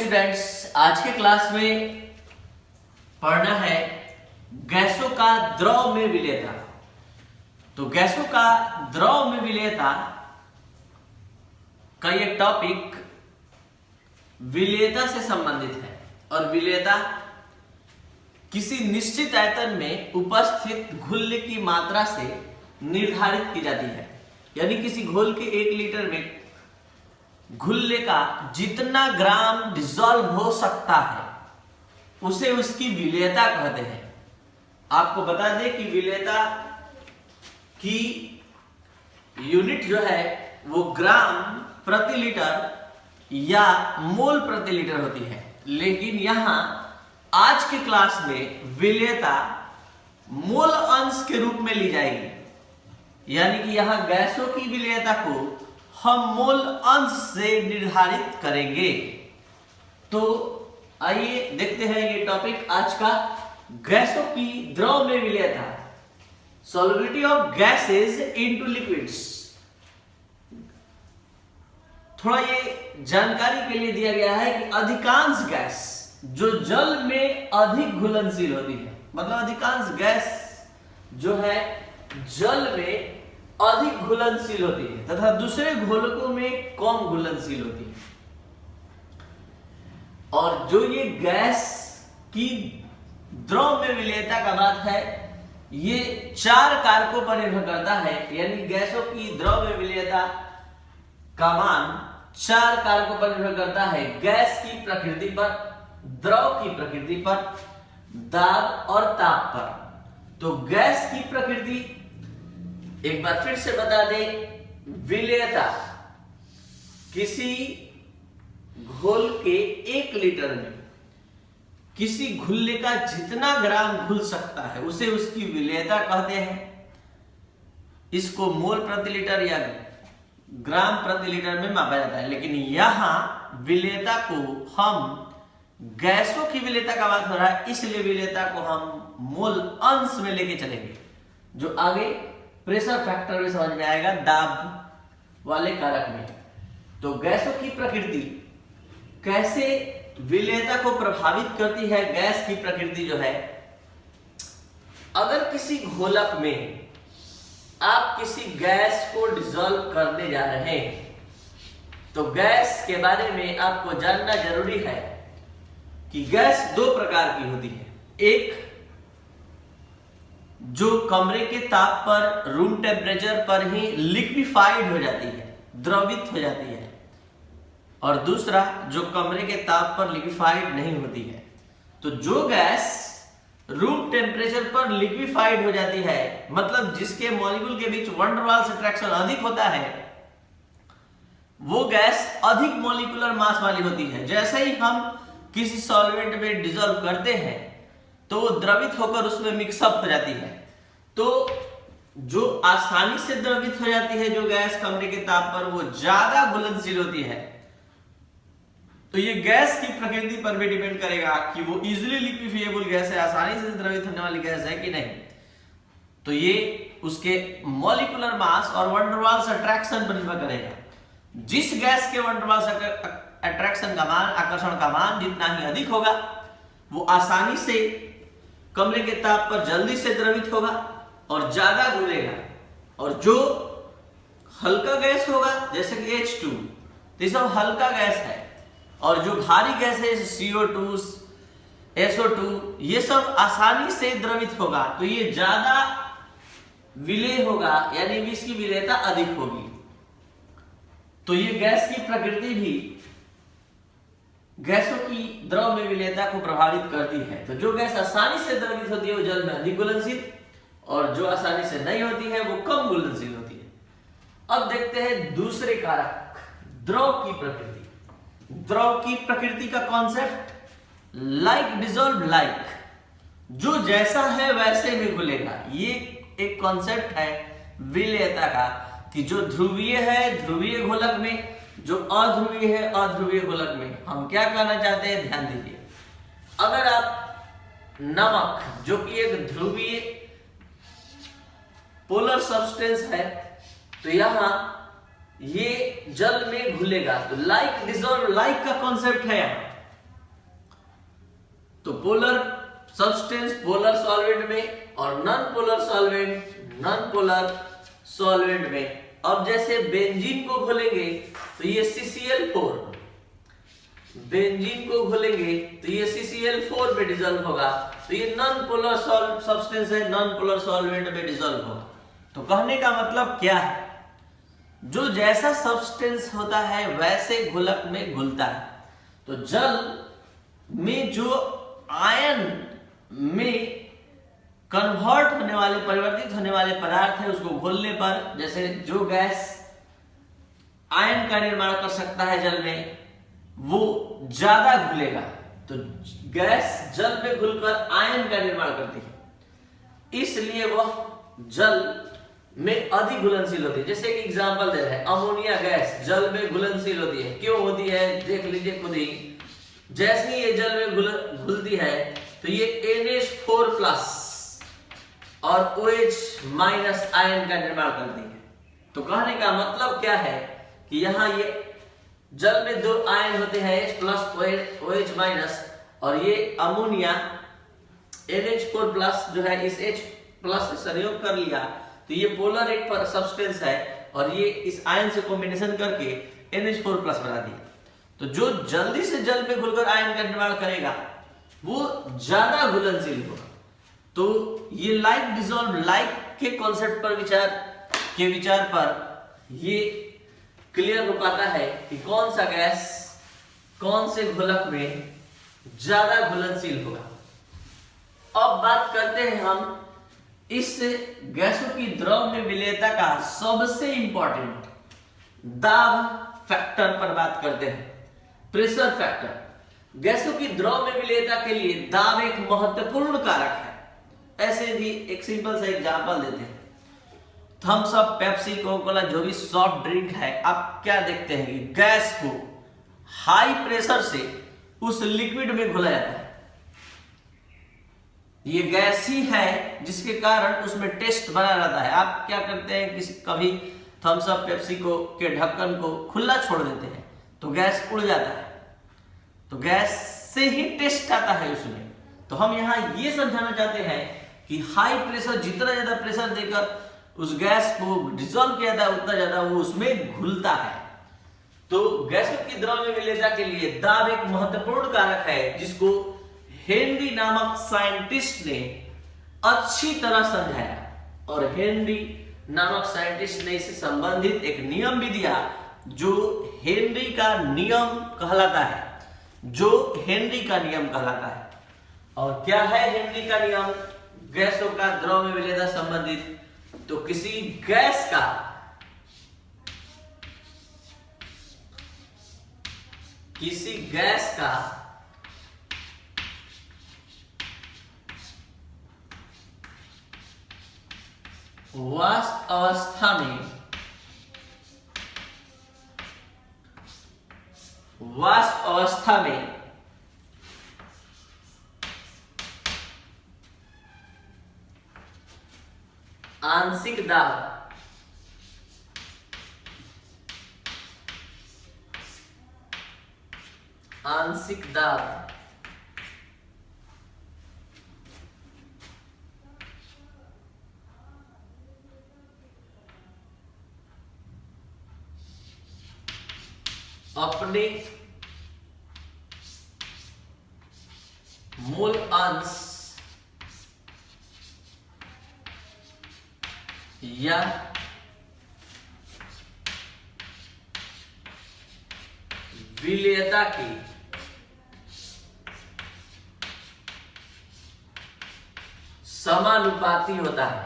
Students, आज के class में पढ़ना है गैसों का द्रव में विलेयता। तो गैसों का द्रव में विलेयता का ये टॉपिक विलेयता से संबंधित है और विलेयता किसी निश्चित आयतन में उपस्थित घुल्य की मात्रा से निर्धारित की जाती है। यानी किसी घोल के 1 लीटर में घुल्ले का जितना ग्राम डिसॉल्व हो सकता है उसे उसकी विलेयता कहते हैं। आपको बता दें कि विलेयता की यूनिट जो है वो ग्राम प्रति लीटर या मोल प्रति लीटर होती है, लेकिन यहां आज के क्लास में विलेयता मोल अंश के रूप में ली जाएगी। यानी कि यहां गैसों की विलेयता को हम मोल अंश से निर्धारित करेंगे। तो आइए देखते हैं ये टॉपिक आज का, गैसों की द्रव में विलेयता, solubility of gases into liquids. थोड़ा ये जानकारी के लिए दिया गया है कि अधिकांश गैस जो जल में अधिक घुलनशील होती है, मतलब अधिकांश गैस जो है जल में अधिक घुलनशील होती है तथा दूसरे घोलकों में कम घुलनशील होती है। और जो ये गैस की द्रव में विलेयता का बात है, ये 4 कारकों पर निर्भर करता है। यानी गैसों की द्रव में विलेयता का मान 4 कारकों पर निर्भर करता है। गैस की प्रकृति पर, द्रव की प्रकृति पर, दाब और ताप पर। तो गैस की प्रकृति एक बार फिर से बता दें, विलेयता किसी घोल के 1 लीटर में किसी घुल्ले का जितना ग्राम घुल सकता है उसे उसकी विलेयता कहते हैं। इसको मोल प्रति लीटर या ग्राम प्रति लीटर में मापा जाता है, लेकिन यहां विलेयता को हम गैसों की विलेयता का बात हो रहा है, इसलिए विलेयता को हम मोल अंश में लेके चलेंगे, जो आगे प्रेशर फैक्टर में समझ में आएगा, दाब वाले कारक में। तो गैसों की प्रकृति कैसे विलेयता को प्रभावित करती है। गैस की प्रकृति जो है, अगर किसी घोलक में आप किसी गैस को डिसॉल्व करने जा रहे हैं तो गैस के बारे में आपको जानना जरूरी है कि गैस 2 प्रकार की होती है। एक जो कमरे के ताप पर, रूम टेम्परेचर पर ही लिक्विफाइड हो जाती है, द्रवित हो जाती है, और दूसरा जो कमरे के ताप पर लिक्विफाइड नहीं होती है। तो जो गैस रूम टेम्परेचर पर लिक्विफाइड हो जाती है, मतलब जिसके मॉलिक्यूल के बीच वैन डर वाल्स अट्रैक्शन अधिक होता है, वो गैस अधिक मॉलिक्यूलर मास वाली होती है। जैसे ही हम किसी सॉल्वेंट में डिसॉल्व करते हैं तो वो द्रवित होकर उसमें मिक्सअप हो जाती है। तो जो आसानी से द्रवित हो जाती है जो गैस कमरे के ताप पर, वो ज्यादा घुलनशील होती है। तो ये गैस की प्रकृति पर भी डिपेंड करेगा कि वो इजीली लिक्विफिएबल गैस है, आसानी से द्रवित होने वाली गैस है कि नहीं। तो ये उसके मॉलिक्यूलर मास और वैन डर वाल्स अट्रैक्शन पर निर्भर करेगा। जिस गैस के वैन डर वाल्स अट्रैक्शन का मान, आकर्षण का मान जितना ही अधिक होगा, वो आसानी से कमरे के ताप पर जल्दी से द्रवित होगा और ज्यादा घुलेगा। और जो हल्का गैस होगा जैसे कि H2, तो ये सब हल्का गैस है, और जो भारी गैस है जैसे CO2, SO2, ये सब आसानी से द्रवित होगा। तो ये ज्यादा विलेय होगा, यानी भी इसकी विलेयता अधिक होगी। तो ये गैस की प्रकृति भी गैसों की द्रव में विलेयता को प्रभावित करती है। तो जो गैस आसानी से द्रवित होती है वो जल में अधिक घुलनशील, और जो आसानी से नहीं होती है वो कम घुलनशील होती है। अब देखते हैं दूसरे कारक, द्रव की प्रकृति। द्रव की प्रकृति का कॉन्सेप्ट, लाइक डिसॉल्व लाइक, जो जैसा है वैसे में घुलेगा। ये एक कॉन्सेप्ट है विलेयता का कि जो ध्रुवीय है ध्रुवीय घोलक में, जो अध्रुवीय है अध्रुवीय घोलक में। हम क्या कहना चाहते हैं, ध्यान दीजिए। अगर आप नमक, जो कि एक ध्रुवीय पोलर सब्सटेंस है, तो यहां ये जल में घुलेगा। तो लाइक डिसॉल्व लाइक का कॉन्सेप्ट है यहाँ। तो पोलर सब्सटेंस पोलर सॉल्वेंट में और non polar solvent non polar solvent में। अब जैसे बेंजीन को घोलेंगे तो ये CCl4, बेंजीन को घोलेंगे तो ये CCl4 में डिसॉल्व होगा, तो ये नॉन पोलर सब्सटेंस है, नॉन पोलर सॉल्वेंट में डिसॉल्व होगा। तो कहने का मतलब क्या है, जो जैसा सब्सटेंस होता है वैसे घोलक में घुलता है। तो जल में जो आयन में कन्वर्ट होने वाले परिवर्तित होने वाले पदार्थ है उसको घोलने पर, जैसे जो गैस आयन का निर्माण कर सकता है जल में वो ज्यादा घुलेगा, तो गैस जल में घुलकर आयन का निर्माण करती है, इसलिए वह जल में अधिक घुलनशील होती है। जैसे एक एग्जांपल दे रहे हैं, अमोनिया गैस जल में घुलनशील होती है। क्यों होती है देख लीजिए खुद ही। जैसे ही ये जल में घुलती है तो ये NH4+ और OH- आयन का निर्माण करती है। तो कहने का मतलब क्या है कि यहाँ ये जल में दो आयन होते हैं H+ OH- और ये अमोनिया NH4+ जो है इस H+ से संयोग कर लिया, तो ये पोलर एक सब्सटेंस है और ये इस आयन से कॉम्बिनेशन करके NH4+ बना दिया। तो जो जल्दी से जल में घुलकर आयन का निर्माण करेगा वो ज्यादा घुलनशील होगा। तो ये लाइक डिसॉल्व लाइक के कॉन्सेप्ट पर विचार पर ये क्लियर हो पाता है कि कौन सा गैस कौन से घोलक में ज्यादा घुलनशील होगा। अब बात करते हैं हम इस गैसों की द्रव में विलेयता का सबसे इंपॉर्टेंट दाब फैक्टर पर बात करते हैं, प्रेशर फैक्टर। गैसों की द्रव में विलेयता के लिए दाब एक महत्वपूर्ण कारक है। ऐसे भी एक सिंपल सा एग्जांपल देते हैं, Thums Up, Pepsi, Coca Cola, जो भी सॉफ्ट ड्रिंक है, आप क्या देखते हैं कि गैस को हाई प्रेशर से उस लिक्विड में घोला जाता है। ये गैस ही है जिसके कारण उसमें टेस्ट बना रहता है। आप क्या करते हैं, कभी थम्स अप, पेप्सी को के ढक्कन को खुला छोड़ देते हैं तो गैस उड़ जाता है, तो गैस से ही टेस्ट आता है उसमें। तो हम यहाँ ये समझाना चाहते हैं कि हाई प्रेशर, जितना ज्यादा प्रेशर देकर उस गैस को डिसॉल्व किया जाता है उतना ज्यादा वो उसमें घुलता है। तो गैसों की द्रव में विलेयता के लिए दाब एक महत्वपूर्ण कारक है जिसको हेनरी नामक साइंटिस्ट ने अच्छी तरह समझाया, और हेनरी नामक साइंटिस्ट ने इससे संबंधित एक नियम भी दिया जो हेनरी का नियम कहलाता है, और क्या है हेनरी का नियम गैसों का द्रव में विलेयता संबंधित? तो किसी गैस का वाष्प अवस्था में आंशिक दाब अपने मूल अंश या विलेयता की समानुपाती होता है।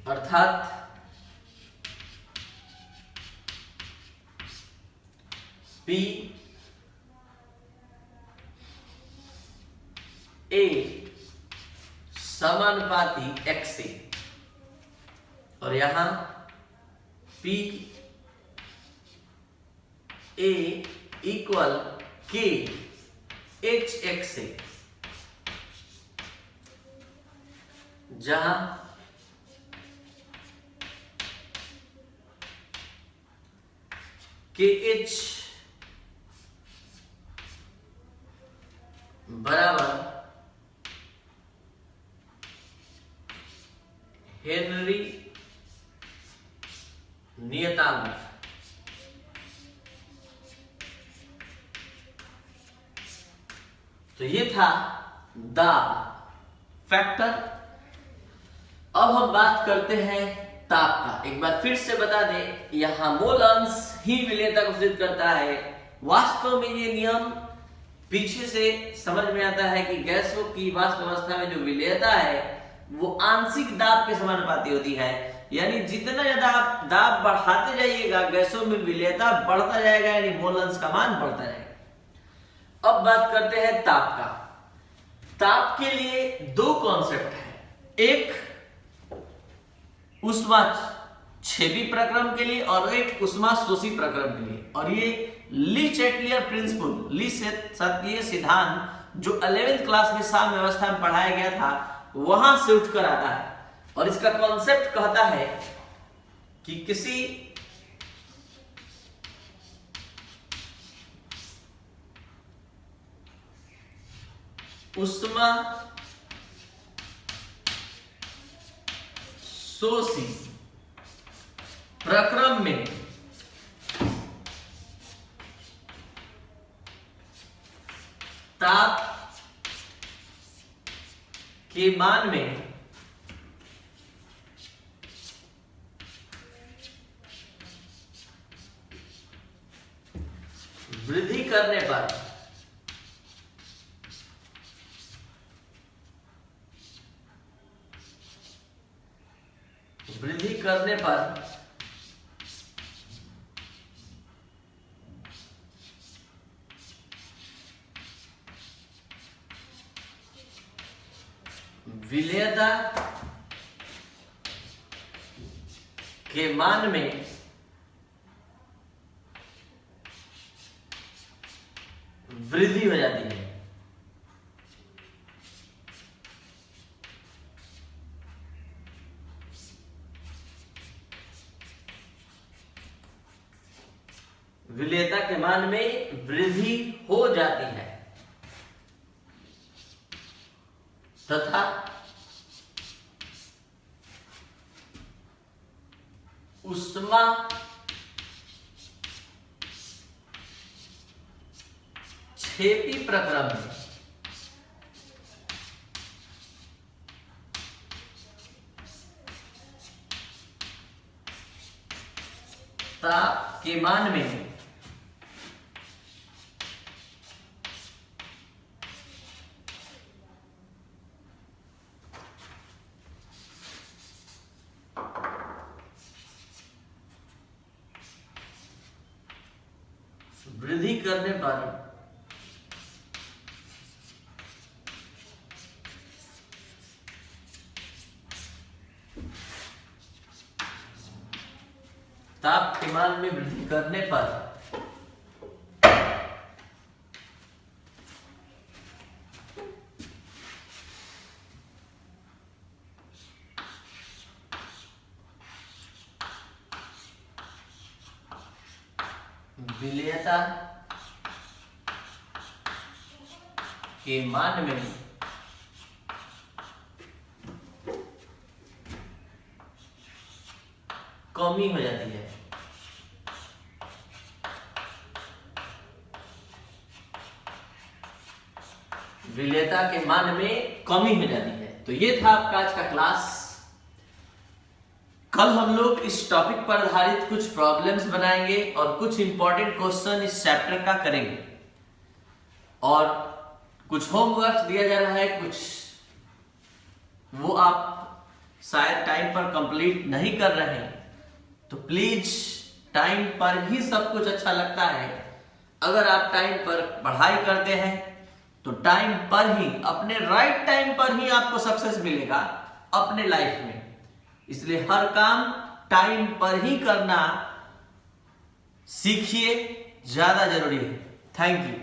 अर्थात P A समानुपाती X से, और यहां P A equal K HX से, जहां KH बराबर हेनरी नियतांक। तो ये था दाब फैक्टर। अब हम बात करते हैं ताप का। एक बार फिर से बता दें, यहां मोल अंश ही विलेयता घोषित करता है। वास्तव में ये नियम पीछे से समझ में आता है कि गैसों की वाष्प अवस्था में जो विलेयता है वो आंशिक दाब के समानुपाती होती है। यानी जितना ज्यादा आप दाब बढ़ाते जाइएगा गैसों में विलेयता बढ़ता जाएगा, यानी मोल अंश का मान बढ़ता जाएगा। अब बात करते हैं ताप का। ताप के लिए दो कॉन्सेप्ट है, एक ऊष्माक्षेपी प्रक्रम के लिए और एक ऊष्माशोषी प्रक्रम के लिए। और ये ली चैटलियर प्रिंसिपल, ली चैटलियर सिद्धांत जो 11th क्लास में साम्य व्यवस्था में पढ़ाया गया था वहां से उठकर आता है। और इसका कॉन्सेप्ट कहता है कि किसी उष्मा शोषी प्रक्रम में ताप के मान में वृद्धि करने पर विलेयता के मान में वृद्धि हो जाती है। विलेयता के मान में वृद्धि हो जाती है तथा उष्मा क्षेपी प्रक्रम में ताप के मान में वृद्धि करने पर ताप के मान में वृद्धि करने पर विलेयता के मान में कमी हो जाती है। विलेयता के मान में कमी हो जाती है। तो ये था आपका आज का क्लास। कल हम लोग इस टॉपिक पर आधारित कुछ प्रॉब्लम्स बनाएंगे और कुछ इंपॉर्टेंट क्वेश्चन इस चैप्टर का करेंगे। और कुछ होमवर्क दिया जा रहा है, कुछ वो आप शायद टाइम पर कंप्लीट नहीं कर रहे हैं। तो प्लीज टाइम पर ही सब कुछ अच्छा लगता है। अगर आप टाइम पर पढ़ाई करते हैं तो टाइम पर ही, अपने राइट टाइम पर ही आपको सक्सेस मिलेगा अपने लाइफ में। इसलिए हर काम टाइम पर ही करना सीखिए, ज्यादा जरूरी है। Thank you.